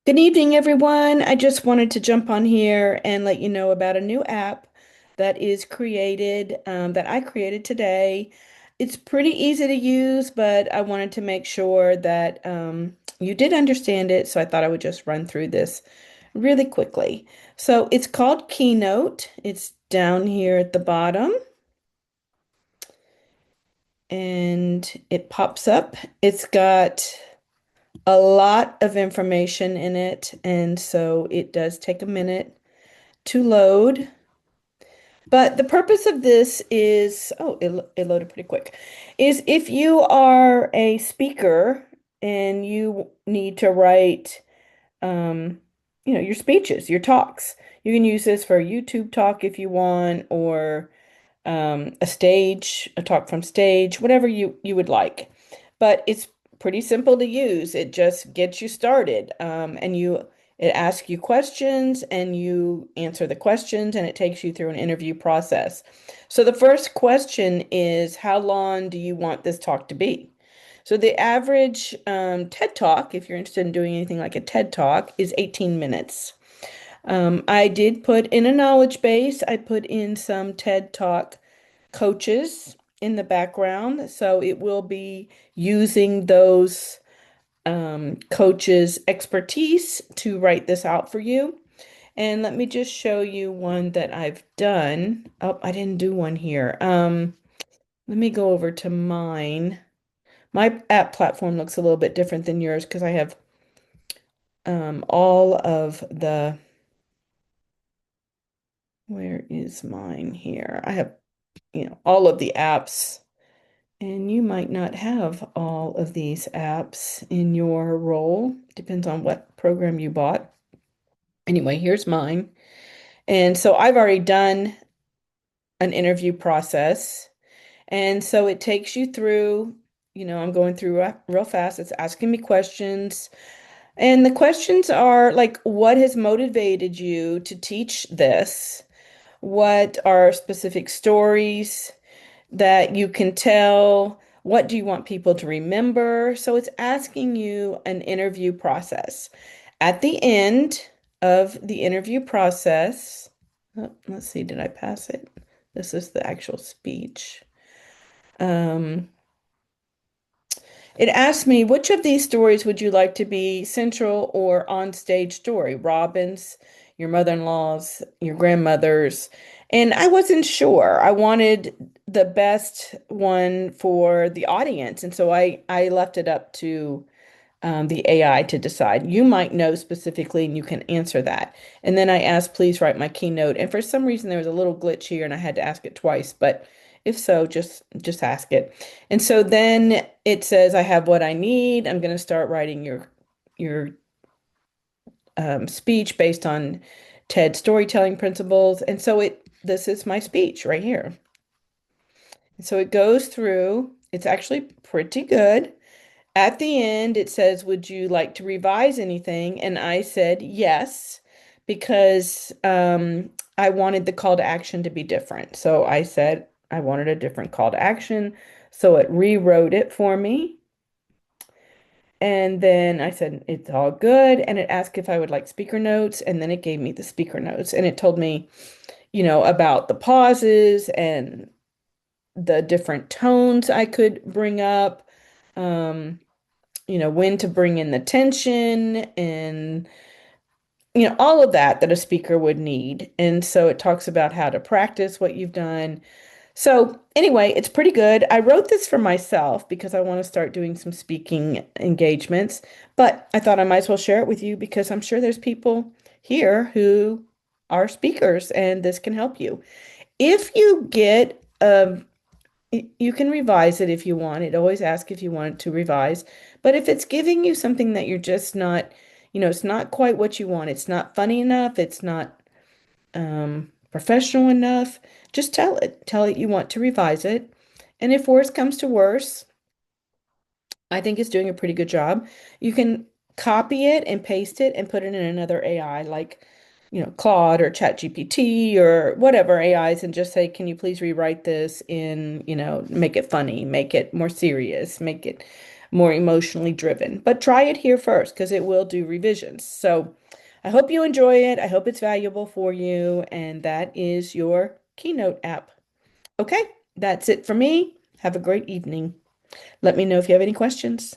Good evening, everyone. I just wanted to jump on here and let you know about a new app that is created, that I created today. It's pretty easy to use, but I wanted to make sure that you did understand it, so I thought I would just run through this really quickly. So it's called Keynote. It's down here at the bottom, and it pops up. It's got a lot of information in it, and so it does take a minute to load. But the purpose of this is, oh, it loaded pretty quick, is if you are a speaker and you need to write, um, your speeches, your talks. You can use this for a YouTube talk if you want, or a talk from stage, whatever you would like. But it's pretty simple to use. It just gets you started, and it asks you questions, and you answer the questions, and it takes you through an interview process. So the first question is, how long do you want this talk to be? So the average TED Talk, if you're interested in doing anything like a TED Talk, is 18 minutes. I did put in a knowledge base. I put in some TED Talk coaches in the background. So it will be using those coaches' expertise to write this out for you. And let me just show you one that I've done. Oh, I didn't do one here. Let me go over to mine. My app platform looks a little bit different than yours because I have all of where is mine here? I have, all of the apps. And you might not have all of these apps in your role. Depends on what program you bought. Anyway, here's mine. And so I've already done an interview process. And so it takes you through, I'm going through real fast. It's asking me questions. And the questions are like, what has motivated you to teach this? What are specific stories that you can tell? What do you want people to remember? So it's asking you an interview process. At the end of the interview process, let's see, did I pass it? This is the actual speech. Um, it asked me, which of these stories would you like to be central or on-stage story? Robin's, your mother-in-law's, your grandmother's. And I wasn't sure. I wanted the best one for the audience. And so I left it up to the AI to decide. You might know specifically and you can answer that. And then I asked, please write my keynote. And for some reason, there was a little glitch here and I had to ask it twice. But if so, just ask it. And so then it says, I have what I need. I'm going to start writing your speech based on TED storytelling principles. And so this is my speech right here. So it goes through. It's actually pretty good. At the end, it says, would you like to revise anything? And I said yes, because I wanted the call to action to be different. So I said I wanted a different call to action. So it rewrote it for me. And then I said, it's all good. And it asked if I would like speaker notes. And then it gave me the speaker notes. And it told me, about the pauses and the different tones I could bring up. Um, when to bring in the tension and, all of that a speaker would need. And so it talks about how to practice what you've done. So anyway, it's pretty good. I wrote this for myself because I want to start doing some speaking engagements, but I thought I might as well share it with you because I'm sure there's people here who are speakers and this can help you. If you get you can revise it if you want. It always asks if you want it to revise. But if it's giving you something that you're just not, it's not quite what you want, it's not funny enough, it's not professional enough, just tell it. Tell it you want to revise it. And if worse comes to worse, I think it's doing a pretty good job. You can copy it and paste it and put it in another AI like, Claude or ChatGPT or whatever AIs and just say, can you please rewrite this in, make it funny, make it more serious, make it. more emotionally driven. But try it here first because it will do revisions. So I hope you enjoy it. I hope it's valuable for you. And that is your Keynote app. Okay, that's it for me. Have a great evening. Let me know if you have any questions.